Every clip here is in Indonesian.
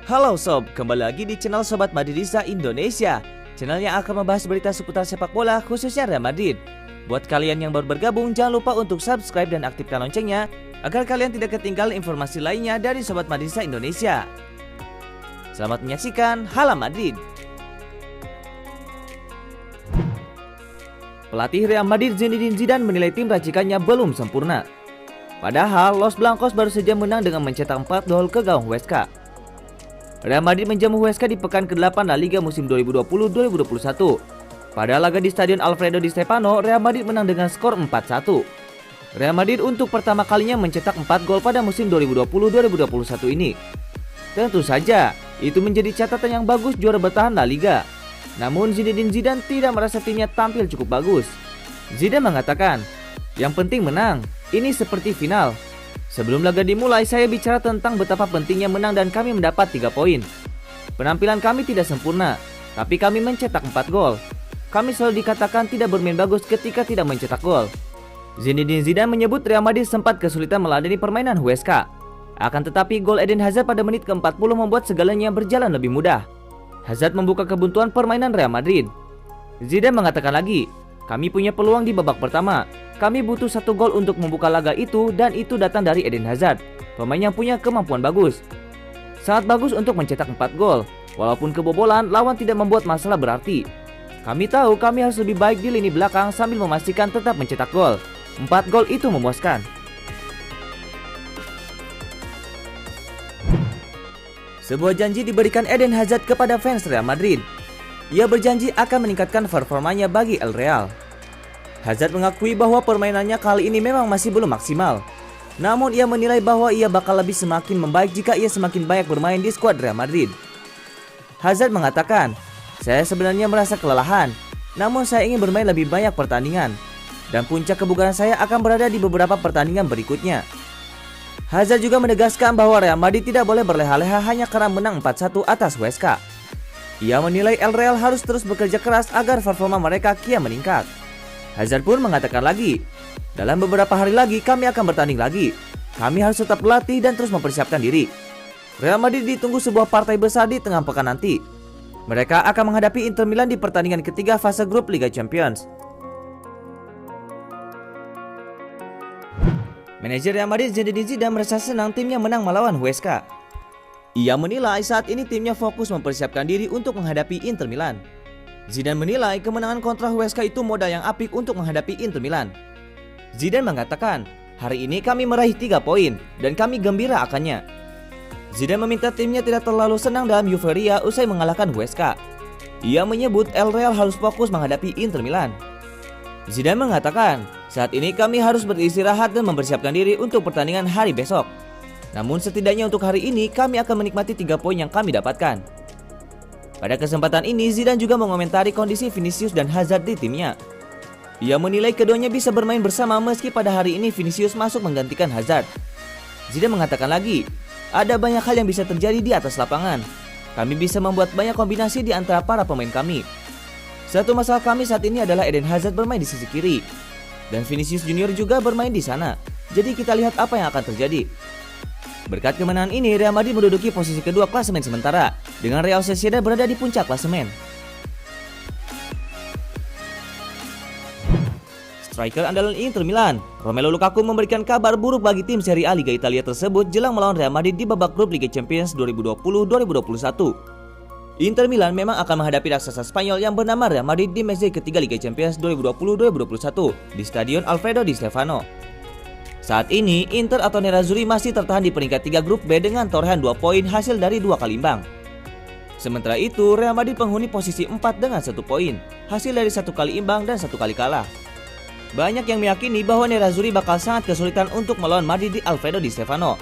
Halo sob, kembali lagi di channel Sobat Madridista Indonesia. Channel yang akan membahas berita seputar sepak bola khususnya Real Madrid. Buat kalian yang baru bergabung, jangan lupa untuk subscribe dan aktifkan loncengnya agar kalian tidak ketinggalan informasi lainnya dari Sobat Madridista Indonesia. Selamat menyaksikan Hala Madrid. Pelatih Real Madrid Zinedine Zidane menilai tim racikannya belum sempurna. Padahal Los Blancos baru saja menang dengan mencetak 4 gol ke gawang Huesca. Real Madrid menjamu Huesca di pekan ke-8 La Liga musim 2020-2021. Pada laga di Stadion Alfredo Di Stéfano, Real Madrid menang dengan skor 4-1. Real Madrid untuk pertama kalinya mencetak 4 gol pada musim 2020-2021 ini. Tentu saja, itu menjadi catatan yang bagus juara bertahan La Liga. Namun Zinedine Zidane tidak merasa timnya tampil cukup bagus. Zidane mengatakan, "Yang penting menang, ini seperti final. Sebelum laga dimulai, saya bicara tentang betapa pentingnya menang dan kami mendapat 3 poin. Penampilan kami tidak sempurna, tapi kami mencetak 4 gol. Kami selalu dikatakan tidak bermain bagus ketika tidak mencetak gol." Zinedine Zidane menyebut Real Madrid sempat kesulitan meladeni permainan Huesca. Akan tetapi gol Eden Hazard pada menit ke-40 membuat segalanya berjalan lebih mudah. Hazard membuka kebuntuan permainan Real Madrid. Zidane mengatakan lagi, "Kami punya peluang di babak pertama. Kami butuh 1 gol untuk membuka laga itu dan itu datang dari Eden Hazard, pemain yang punya kemampuan bagus. Sangat bagus untuk mencetak 4 gol. Walaupun kebobolan, lawan tidak membuat masalah berarti. Kami tahu kami harus lebih baik di lini belakang sambil memastikan tetap mencetak gol. 4 gol itu memuaskan." Sebuah janji diberikan Eden Hazard kepada fans Real Madrid. Ia berjanji akan meningkatkan performanya bagi El Real. Hazard mengakui bahwa permainannya kali ini memang masih belum maksimal. Namun ia menilai bahwa ia bakal lebih semakin membaik jika ia semakin banyak bermain di skuad Real Madrid. Hazard mengatakan, "Saya sebenarnya merasa kelelahan, namun saya ingin bermain lebih banyak pertandingan. Dan puncak kebugaran saya akan berada di beberapa pertandingan berikutnya." Hazard juga menegaskan bahwa Real Madrid tidak boleh berleha-leha hanya karena menang 4-1 atas Huesca. Ia menilai El Real harus terus bekerja keras agar performa mereka kian meningkat. Hazard pun mengatakan lagi, "Dalam beberapa hari lagi kami akan bertanding lagi. Kami harus tetap berlatih dan terus mempersiapkan diri." Real Madrid ditunggu sebuah partai besar di tengah pekan nanti. Mereka akan menghadapi Inter Milan di pertandingan ketiga fase grup Liga Champions. Manajer Real Madrid Zinedine Zidane merasa senang timnya menang melawan Huesca. Ia menilai saat ini timnya fokus mempersiapkan diri untuk menghadapi Inter Milan. Zidane menilai kemenangan kontra Huesca itu modal yang apik untuk menghadapi Inter Milan. Zidane mengatakan, "Hari ini kami meraih 3 poin dan kami gembira akannya." Zidane meminta timnya tidak terlalu senang dalam euforia usai mengalahkan Huesca. Ia menyebut El Real harus fokus menghadapi Inter Milan. Zidane mengatakan, "Saat ini kami harus beristirahat dan mempersiapkan diri untuk pertandingan hari besok. Namun setidaknya untuk hari ini kami akan menikmati 3 poin yang kami dapatkan." Pada kesempatan ini Zidane juga mengomentari kondisi Vinicius dan Hazard di timnya. Ia menilai keduanya bisa bermain bersama meski pada hari ini Vinicius masuk menggantikan Hazard. Zidane mengatakan lagi, "Ada banyak hal yang bisa terjadi di atas lapangan. Kami bisa membuat banyak kombinasi di antara para pemain kami. Satu masalah kami saat ini adalah Eden Hazard bermain di sisi kiri dan Vinicius Junior juga bermain di sana. Jadi kita lihat apa yang akan terjadi." Berkat kemenangan ini, Real Madrid menduduki posisi kedua klasemen sementara, dengan Real Sociedad berada di puncak klasemen. Striker andalan Inter Milan, Romelu Lukaku memberikan kabar buruk bagi tim Serie A Liga Italia tersebut jelang melawan Real Madrid di babak grup Liga Champions 2020-2021. Inter Milan memang akan menghadapi raksasa Spanyol yang bernama Real Madrid di match ketiga Liga Champions 2020-2021 di Stadion Alfredo Di Stéfano. Saat ini, Inter atau Nerazzurri masih tertahan di peringkat 3 grup B dengan torehan 2 poin hasil dari 2 kali imbang. Sementara itu, Real Madrid penghuni posisi 4 dengan 1 poin, hasil dari 1 kali imbang dan 1 kali kalah. Banyak yang meyakini bahwa Nerazzurri bakal sangat kesulitan untuk melawan Madrid di Alfredo Di Stéfano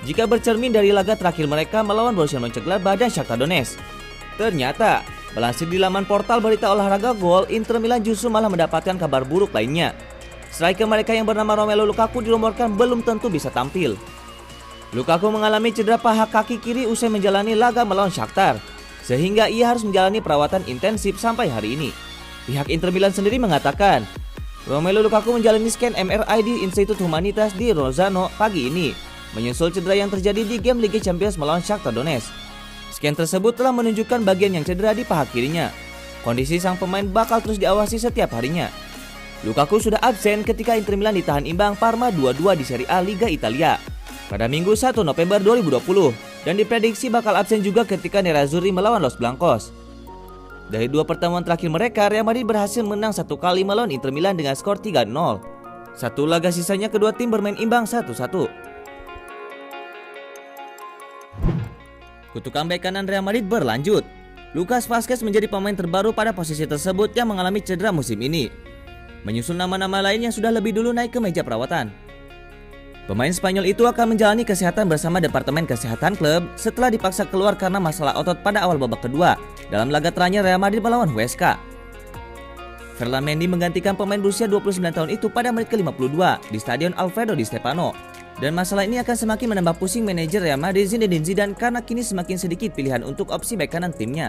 jika bercermin dari laga terakhir mereka melawan Borussia Mönchengladbach dan Shakhtar Donetsk. Ternyata, melansir di laman portal berita olahraga Gol, Inter Milan justru malah mendapatkan kabar buruk lainnya. Striker mereka yang bernama Romelu Lukaku dirumorkan belum tentu bisa tampil. Lukaku mengalami cedera paha kaki kiri usai menjalani laga melawan Shakhtar, sehingga ia harus menjalani perawatan intensif sampai hari ini. Pihak Inter Milan sendiri mengatakan, Romelu Lukaku menjalani scan MRI di Institut Humanitas di Rozzano pagi ini, menyusul cedera yang terjadi di game Liga Champions melawan Shakhtar Donetsk. Scan tersebut telah menunjukkan bagian yang cedera di paha kirinya. Kondisi sang pemain bakal terus diawasi setiap harinya. Lukaku sudah absen ketika Inter Milan ditahan imbang Parma 2-2 di Serie A Liga Italia pada Minggu 1 November 2020 dan diprediksi bakal absen juga ketika Nerazzurri melawan Los Blancos. Dari 2 pertemuan terakhir mereka, Real Madrid berhasil menang 1 kali melawan Inter Milan dengan skor 3-0. Satu laga sisanya kedua tim bermain imbang 1-1. Kutukan bek kanan Real Madrid berlanjut. Lucas Vazquez menjadi pemain terbaru pada posisi tersebut yang mengalami cedera musim ini, menyusul nama-nama lain yang sudah lebih dulu naik ke meja perawatan. Pemain Spanyol itu akan menjalani kesehatan bersama Departemen Kesehatan klub setelah dipaksa keluar karena masalah otot pada awal babak kedua dalam laga terakhir Real Madrid melawan Huesca. Ferland Mendy menggantikan pemain berusia 29 tahun itu pada menit ke-52 di Stadion Alfredo Di Stefano. Dan masalah ini akan semakin menambah pusing manajer Real Madrid Zinedine Zidane karena kini semakin sedikit pilihan untuk opsi bek kanan timnya.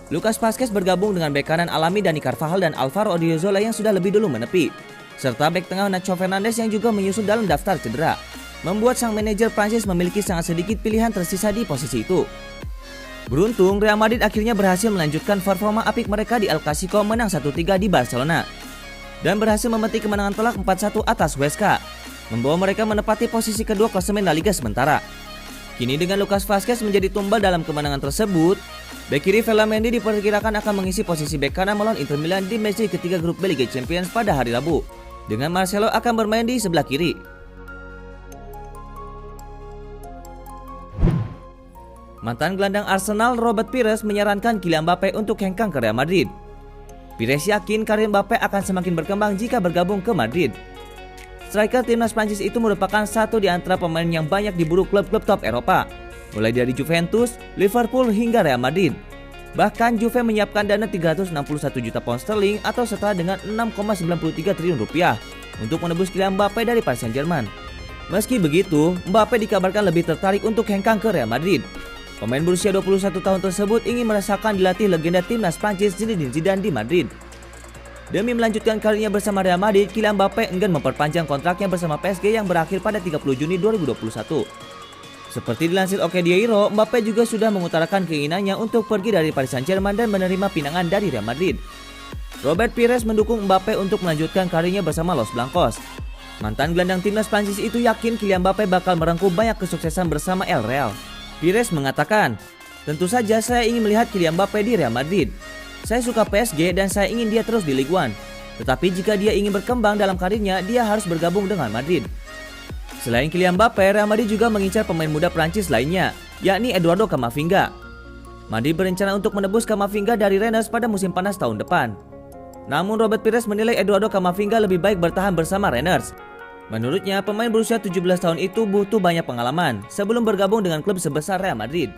Lucas Vazquez bergabung dengan bek kanan alami Dani Carvajal dan Alvaro Odriozola yang sudah lebih dulu menepi, serta bek tengah Nacho Fernandes yang juga menyusul dalam daftar cedera, membuat sang manajer Prancis memiliki sangat sedikit pilihan tersisa di posisi itu. Beruntung, Real Madrid akhirnya berhasil melanjutkan performa apik mereka di El Clasico menang 1-3 di Barcelona dan berhasil memetik kemenangan telak 4-1 atas Huesca, membawa mereka menempati posisi kedua klasemen La Liga sementara. Kini dengan Lucas Vazquez menjadi tumbal dalam kemenangan tersebut, bek kiri Ferland Mendy diperkirakan akan mengisi posisi bek kanan melawan Inter Milan di match ketiga grup B Liga Champions pada hari Rabu, dengan Marcelo akan bermain di sebelah kiri. Mantan gelandang Arsenal Robert Pires menyarankan Kylian Mbappe untuk hengkang ke Real Madrid. Pires yakin karir Mbappe akan semakin berkembang jika bergabung ke Madrid. Striker timnas Prancis itu merupakan satu di antara pemain yang banyak diburu klub-klub top Eropa, mulai dari Juventus, Liverpool hingga Real Madrid. Bahkan Juve menyiapkan dana 361 juta pound sterling atau setara dengan 6,93 triliun rupiah untuk menebus Kylian Mbappe dari Paris Saint-Germain. Meski begitu, Mbappe dikabarkan lebih tertarik untuk hengkang ke Real Madrid. Pemain berusia 21 tahun tersebut ingin merasakan dilatih legenda timnas Prancis Zinedine Zidane di Madrid. Demi melanjutkan karirnya bersama Real Madrid, Kylian Mbappe enggan memperpanjang kontraknya bersama PSG yang berakhir pada 30 Juni 2021. Seperti dilansir OK Diario, Mbappe juga sudah mengutarakan keinginannya untuk pergi dari Paris Saint-Germain dan menerima pinangan dari Real Madrid. Robert Pires mendukung Mbappe untuk melanjutkan karirnya bersama Los Blancos. Mantan gelandang timnas Prancis itu yakin Kylian Mbappe bakal merengkuh banyak kesuksesan bersama El Real. Pires mengatakan, "Tentu saja saya ingin melihat Kylian Mbappe di Real Madrid. Saya suka PSG dan saya ingin dia terus di Ligue 1. Tetapi jika dia ingin berkembang dalam karirnya, dia harus bergabung dengan Madrid." Selain Kylian Mbappe, Real Madrid juga mengincar pemain muda Prancis lainnya, yakni Eduardo Camavinga. Madrid berencana untuk menebus Camavinga dari Rennes pada musim panas tahun depan. Namun Robert Pires menilai Eduardo Camavinga lebih baik bertahan bersama Rennes. Menurutnya, pemain berusia 17 tahun itu butuh banyak pengalaman sebelum bergabung dengan klub sebesar Real Madrid.